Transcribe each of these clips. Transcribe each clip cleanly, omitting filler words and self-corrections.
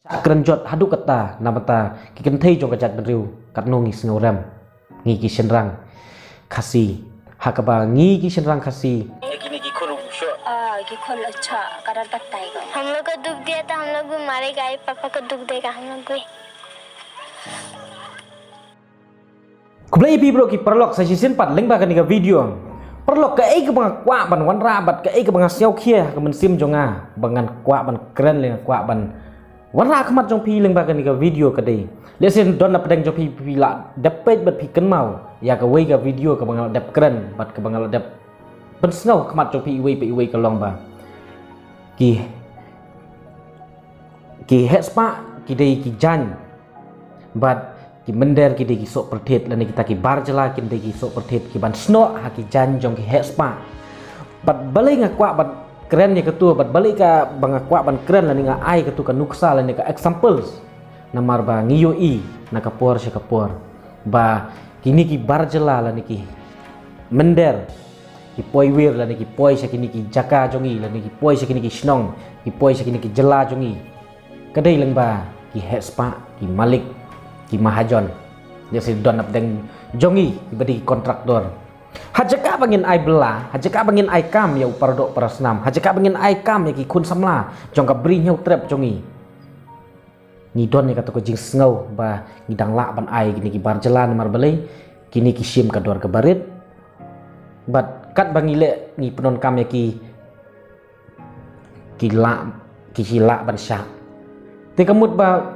kerenjot haduk kata namata kiken thei jong kajat beriu katno ngi snoram ngi ki senrang khasi hakaba ngi ki senrang khasi कि खोल अच्छा करार बताएगा हम लोग को दुख दिया तो हम लोग भी मारेगा पापा को दुख देगा हम लोग भी kublai pi bro ki perlok sa sisin pat leng ba kan ni video perlok ka ai ka bang kwa ban wan ra bat ka ai ka bang siao khia ka men sim jonga bangan kwa ban kren le kwa ban wan ra khmat jong pi leng ba kan ni video ka dei le sen don na pedeng jong pi la dapet bat pi ken mau ya ka wei ka video ka bang dap kren bat ka bang dap ben snau khmat jong pi wei ka long ba ki hespa ki dei ki jan bat ki mender ki dei ki sok perthet lan kita ki barjala ki dei ki sok perthet ki ban sno ha ki jan jong ki hespa bat balai nga kwa bat keren ni ketua bat balai ka bang kwa ban keren lan nga ai ketu ka nuksa lan ka examples namar ba ngiyo i na kapor se kapor ba kini ki barjala lan ki mender ki poi wir lan ki poi se kini ki jaka jongi lan ki poi se kini ki snong ki poi se kini ki jela jongi kadai lang ba ki hespa ki malik ki mahajon dia si don ap deng jongi ibadi kontraktor hajaka bangin ai bela hajaka bangin ai kam ya upardok parasnam hajaka bangin ai kam ya ki kun samla jong ka bri nyau trep jongi ni don ya kata ko jing snau ba ngidang la ban ai kini ki barjalan mar balai kini ki sim ka dor ka barit bat kat bangile ni penon kam ya ki la ban syak te kamut ba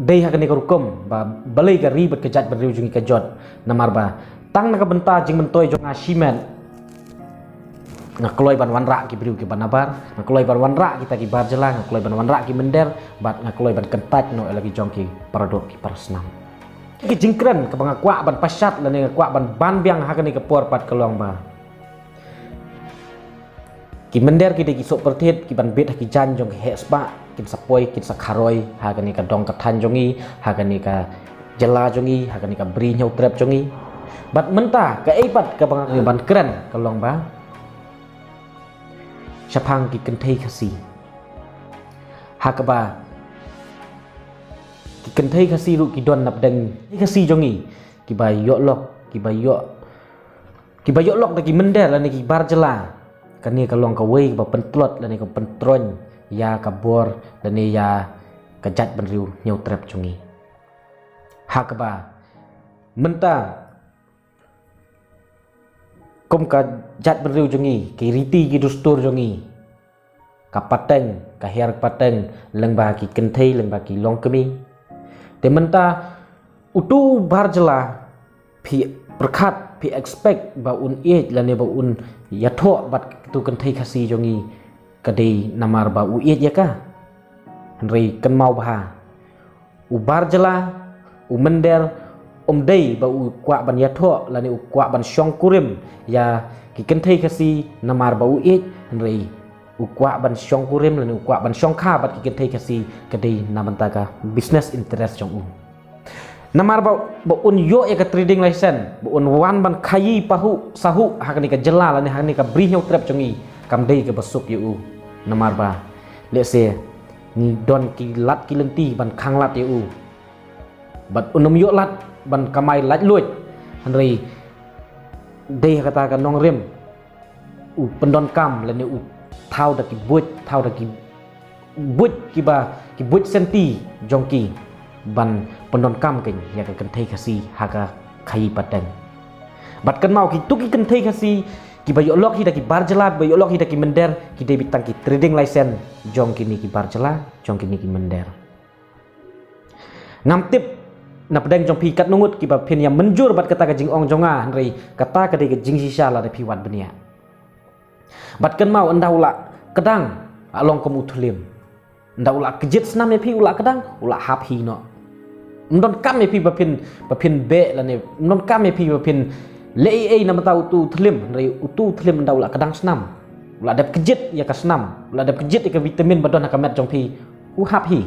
dei hakani ka rukum ba balai ka ribet kejat beriu jungi ka jot namar ba tang na ka benta jing mentoi jong asimen ngakloi ban wanra ki beriu ki banabar ngakloi ban wanra kita ki barjela ngakloi ban wanra ki mender bat ngakloi ban kentat no lagi jong ki paradok ki parasnam ki jingkren ka bangakwa ban pasat lan ngakwa ban biang hakani ka por pat kelong ba ki mender ki de ki sok perthet ki ban bet ki jan jong ki hesba kin sapoi kin sakharoi hagani ka dong ka than jongi hagani ka jela jongi hagani ka bri nyau trep jongi bat menta ka ei pat ka bang ban kren ka long ba chapang ki kenthei khasi hakaba ki kenthei khasi ru ki don nap deng khasi jongi ki ba yo lok ki ba yo lok da ki mender la ni ki bar jela kani ka long ka wei ba pentlot la ni ka pentron ya kabor dan ya kejat benriu nyau trep jongi hakba menta kom ka jat benriu jongi ki riti ki dustur jongi ka pateng ka her pateng lengba ki kenthei lengba ki long kemi te menta utu barjela phi perkhat phi expect ba un age lane ba un yatho bat tu kenthei khasi jongi kadai namar ba u iet ya ka henry kan mau ba u barjela u mender dei ba u kwa ban yatho lani u kwa ban syong kurim ya ki kenthei khasi namar ba u iet henry u kwa ban syong kurim lani u kwa ban syong kha bat ki kenthei khasi kadai namanta ka business interest jong u namar ba un yo ya ka trading license ba un wan ban khayi pahu sahu hakani ka jela lani hakani ka bri nyau trep jongi kam dei ke besuk yu namar ba lese ni don ki lat ki lenti ban khang lat yu bat unum yo lat ban kamai lat luit hanri dei kata ka nong rem u pendon kam lani u thau da ki buit ki buit senti jongki ban pendon kam ken ya ka kenthei khasi haka khai pateng bat kan mau ki tu ki kenthei khasi ki bayo lok hi ki barjela bayo lok hi ki mender ki debit tang ki trading license jong kini ki barjela jong kini ki mender ngam tip na pedeng jong pi kat nungut ki ba phin ya menjur bat kata ka jing ong jonga henry kata ka de ka jing sisa la de pi wat benia bat kan mau ndaula kedang along kom uthlim ndaula kejit snam ya pi ula kedang ula hap hi no ndon kam ya pi ba phin be la ne ndon kam ya pi ba phin lei nama tahu tu thlim dari utu thlim ndaula kadang snam ula dap kejit ya ka snam ula dap kejit ya ka vitamin badon ka met jong pi u hap hi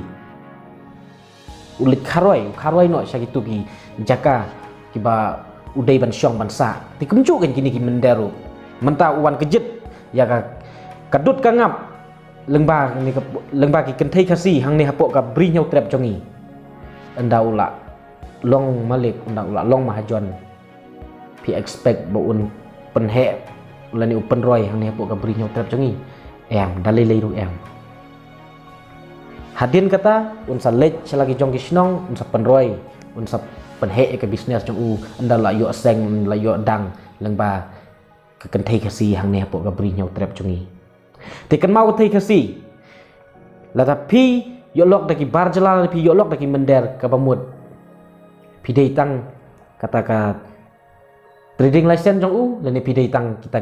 ulit kharoi no sya gitu ki jaka ki ba udai ban syong ban sa ti kemcu kan kini ki menderu menta uwan kejit ya ka kadut ka ngap lengba ni lengba ki kenthei khasi hang ni hapok ka bri nyau trap jongi anda ula long malik anda ula long mahajon pi expect bo un penhe lani open roy hang ni hapok ka bri nyau trap jongi em dalai leiru em hadin kata un sa lech selagi jong kisnong un sa penroy un sa penhe ke business jong u anda la yo seng la yo dang lengba ka kenthei khasi hang ni hapok ka bri nyau trap jongi te kan mau thei khasi la tapi yo lok daki barjala pi yo lok daki mender ka bamut pi dei tang kata ka trading license jong u lani pi dei tang kita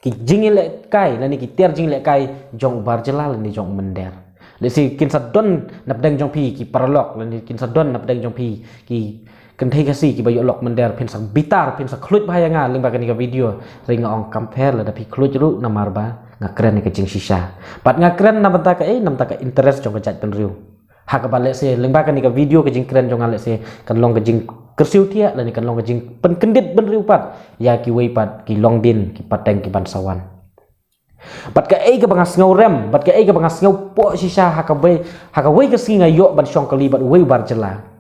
ki jingil le kai lani ki ter jing le kai jong barjala lani jong mender le si kin sadon nap deng jong pi ki parlok lani kin sadon nap deng jong pi ki kan thei khasi ki bayo lok mender pen sak bitar pen sak khlut bahaya nga ling ba kan ka video ring ong compare la da pi khlut ru na marba ngakren ke jing sisa pat ngakren na banta ka nam ta ka interest jong ka jat pen riu ha ka bale se ling ba kan ka video ke jing kren jong ale se kan long ka jing kersiu tia la ni kan long ka jing pen kendit ben riu pat ya ki wei pat ki long din ki pateng ki ban sawan pat ka ka bangas ngau rem pat ka ka bangas ngau po sisa ha ka wei ka singa yo ban shong kali bat wei bar jela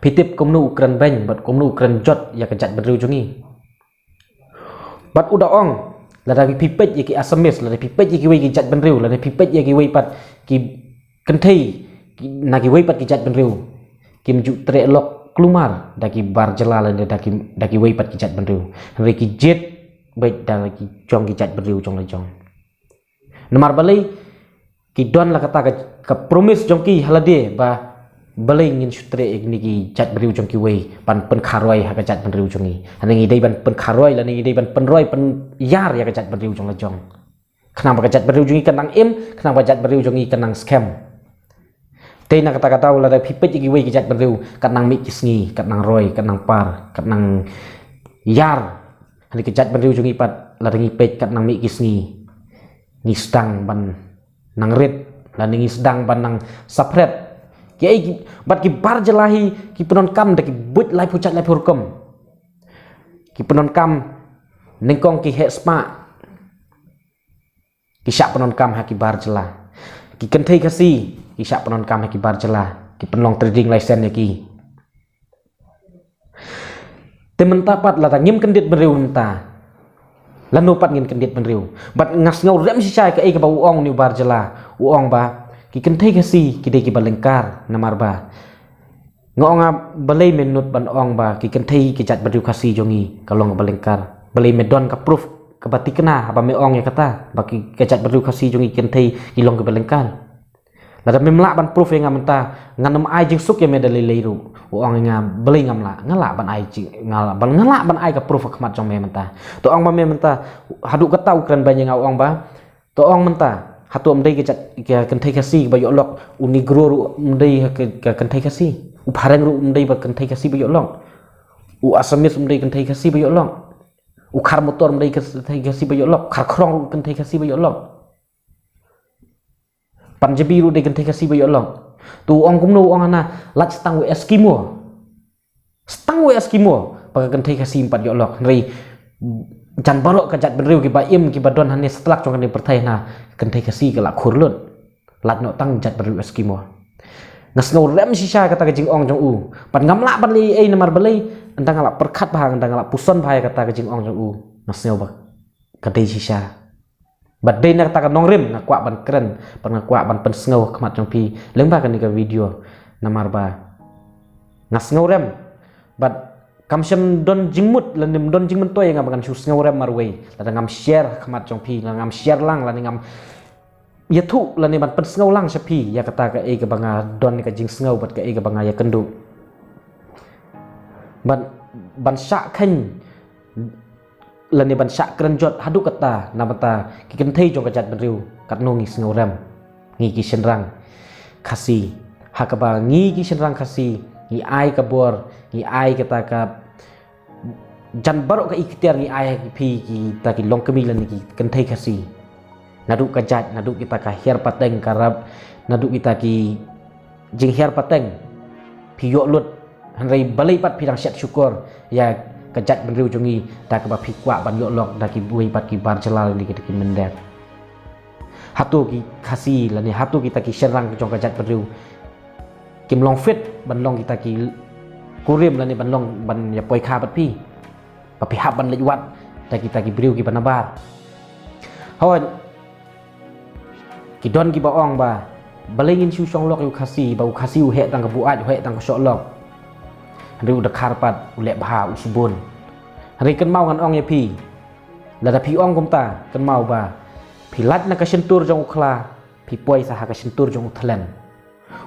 pitip komnu ukran beng bat komnu ukran jot ya ka jat ben riu jongi bat uda ong la da pipet ye ki asamis la da pipet ye ki wei ki jat ben riu la da pipet ye ki wei pat ki kenthei na ki wei pat ki jat ben riu kim ju tre lok klumar da ki bar jela la da ki wei pat ki jat ben riu re ki jet baik da ki jong ki jat ben riu jong la jong nomar balai ki don la kata ka promise jong ki halade ba balai ngin sutre igni ki jat ben riu jong ki wei pan pen kharoi ha ka jat ben riu jongi haningi dei ban pen kharoi la ni dei ban pen roi pen yar ya ka jat ben riu jong la jong kenapa ka jat ben riu jongi kanang kenapa jat ben riu jongi kanang scam te na kata la da pipet ki wei ki jat ben riu kanang mi kisngi kanang roi kanang par kanang yar hani ki jat ben riu jongi pat la ringi pet kanang mi kisngi ni sedang ban nang rit la ni sedang ban nang sapret ki bat ki bar jelahi ki penon kam de ki but lai pucat lai purkom ki penon kam nengkong ki he spa ki syak penon kam ha ki bar jelah ki kenthei khasi ki syak penon kam ha ki bar jelah ki penlong trading license ki temen tapat la ta ngim kendit beriu ta lanu pat ngin kendit beriu bat ngas ngau rem si chai ka ka ba uong ni bar jelah uong ba ki kenthei khasi ki dei ki balengkar namar ba ngonga balai menut ban ong ba ki kenthei ki jat beriu khasi jongi kalong balengkar balai medon ka proof ka bati kena ba me ong ya kata ba ki jat beriu khasi jongi kenthei ki long ka balengkar la da memla ban proof yang amenta nganem ai jing suk ya me dalai leiru ong nga balai ngamla ngala ban ai jing ngala ban ai ka proof khmat jong me menta to ong ba me menta hadu kata ukran banyak ong ba to ong menta hatu amdai ke jat ke kenthei khasi ba yo lok unigro ru amdai ke kenthei khasi u pharang ru amdai ba kenthei khasi ba yo lok u asamis amdai kenthei khasi ba yo lok u khar motor amdai kenthei khasi ba yo lok khar khrong ru kenthei khasi ba yo lok panjabi ru de kenthei khasi ba yo lok tu ong kumnu ong ana lat stang we eskimo pa kenthei khasi 4 yo lok ri jan barok ka jat benriu ki ba im ki badon hane setelak jong ni perthai na kenthei khasi ka la khurlut lat no tang jat benriu eskimo ngas ngau rem sisa kata ka jing ong jong u pan ngamla ban li ei namar balai entang ala perkhat bahang entang ala puson bahaya kata ka jing ong jong u ngas ngau ba ka dei sisa bat dei na kata ka nongrim na kwa ban kren pan kwa ban pen ngau khmat jong pi leng ba kan ni ka video namar ba ngas ngau rem bat kam sem don jingmut lanim don jingmen toy ngam kan sus ngawrem marwei la ngam share khmat jong pi la ngam share lang la ngam yathu la ni ban pen ngau lang sapi ya kata ka ka banga don ka jing ngau bat ka banga ya kendu ban syak khen la ni ban syak kren jot hadu kata namata ki kenthei jong ka jat benriu kat no ngi ngawrem ngi ki senrang khasi hakaba ngi ki senrang khasi ngi ai ka bor ngi ai kata ka jan barok ka ikhtiar ni ayah pi ki ta ki long kemi lan ki kenthei khasi nadu ka jat nadu kita ka her pateng karab nadu kita ki jing her pateng pi yo lut hanrei balai pat pirang syat syukur ya ka jat benriu jongi ta ka ba pi kwa ban yo lok da ki buai pat ki bar celal ni ki mender hatu ki khasi la ni hatu kita ki serang jong ka jat beriu kim long fit ban long kita ki kurim la ni ban long ban ya poi kha bat pi pa pi hab ban le wat ta kita ki beriu ki banabar hon ki don ki ba ong ba balengin siu song lok yu khasi ba khasi u he tang ka buat he tang ka sok lok riu da karpat u le bha u subun ri kan mau ngan ong ya pi la da pi ong kum ta kan mau ba pi lat na ka sentur jong ukhla pi poi sah ka sentur jong uthlen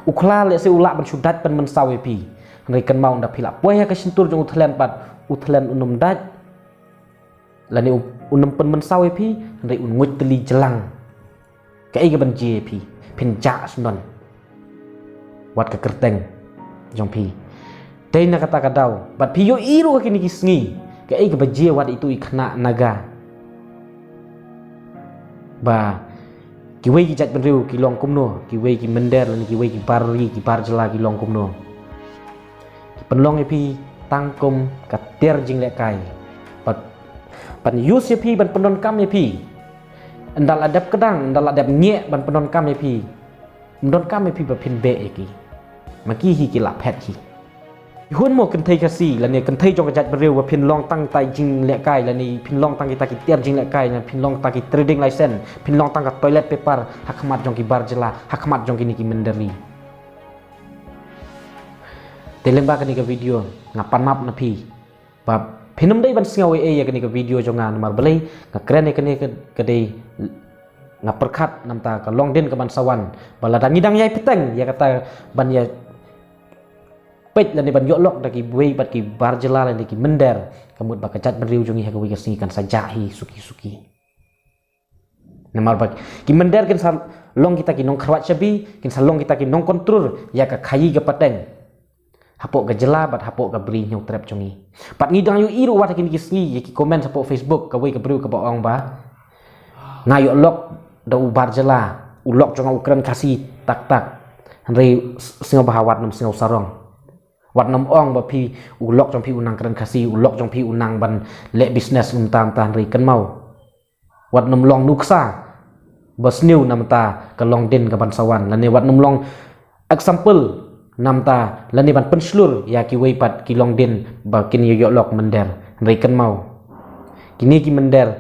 ukhla le se ulak ban sudat ban men saw ya pi ri kan mau da pi la poi ka sentur jong uthlen pat uthlen unum dat la ni unum pen men saw ya pi ri un nguj teli jelang ka ai ka ban je pi pin ja snon wat ka kerteng jong pi dai na kata kadau bat pi yo iru ka kini kisngi ka ai ka baje wat itu ikna naga ba ki wei ki jat benriu ki long kumno ki wei ki mender lan ki wei ki barri ki barjela ki long kumno ki penlong pi tangkum ka ter jing le kai pan yus pi ban penon kam pi andal adap kedang andal adap nye ban penon kam pi mendon kam pi ba pin be ki maki hi ki la phet hi hun mo kan thai kasi la ne kan thai jong jat beriu wa pin long tang tai jing le kai la ni pin long tang kita ki tiar jing le kai la pin long tang ki trading license pin long tang ka toilet paper hakmat jong ki barjela hakmat jong ki ni ki menderi telemba kan ni ka video ngapan map na pi ba pinum dai ban singaw ya kan ni ka video jong ngan mar belai ka kren kan ni ka dei ngaperkhat nam ta ka long den ka ban sawan bala dang idang yai peteng ya kata ban ya pet la ni ban yo lok daki buai bat ki barjela la ki mender kamut ba kacat beriu jongi ha ka wi kasni kan sajahi suki namar ba ki mender kan sal long kita ki nong kharwat chabi kin salong kita ki nong kontrol ya ka khayi ka pateng hapok ka jela bat hapok ka beri nyong trap jongi pat ngidang yu iru wat ki kisni ya ki komen sapok Facebook ka wi ka beriu ka ba ong ba ngayo lok da u barjela ulok jonga ukran kasi tak hanrei singo bahawat nam singo sarong wat nam ong ba pi ulok jong pi unang kran kasi ulok jong pi unang ban le business tam tan ri kan mau wat nam long nuksa bas new nam ta ka long den ka ban sawan la ne wat nam long example nam ta la ne ban penslur ya ki wei pat ki long den ba kin yo lok mender ri kan mau kini ki mender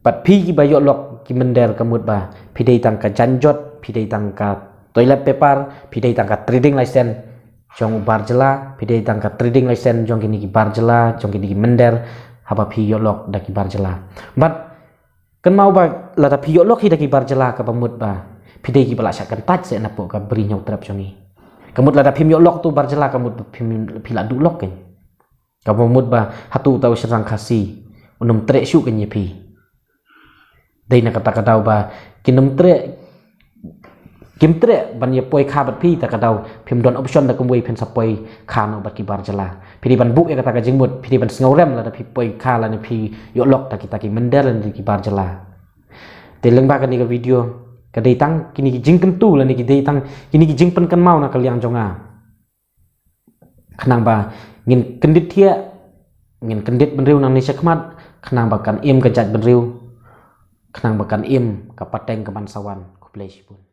pat pi ki ba yo lok ki mender kamut ba pi dei tang ka janjot pi dei tang ka toilet paper pi dei tang ka trading license jong barjela pidei tangka trading license jong kini ki barjela jong kini ki mender haba pi yolok daki barjela but kan mau ba la da pi yolok hi daki barjela ka pamut ba pidei ki bala syakan tat se napo ka beri nyau trap jongi kamut la da pim yolok tu barjela kamut pim pila dulok kan ka pamut ba hatu tau serang kasi unum trek syu kan yepi dei na kata kadau ba kinum trek kim tre ban ye poi kha bat pi ta kadau phim don option da kumwei phen sapoi kha no bat ki barjala phiri ban buk ya kata ka jingmut phiri ban sngaurem la da phi poi kha la ni phi yo lok ta kita ki mender la ni ki barjala te leng ba ka ni ka video ka dei tang kini ki jing kentu la ni ki dei tang kini ki jing pen kan mau na kaliang jonga khnang ba ngin kendit thia ngin kendit benriu nang ni sakmat khnang ba kan im ka jat benriu khnang ba kan im ka pateng ka ban sawan ku play pun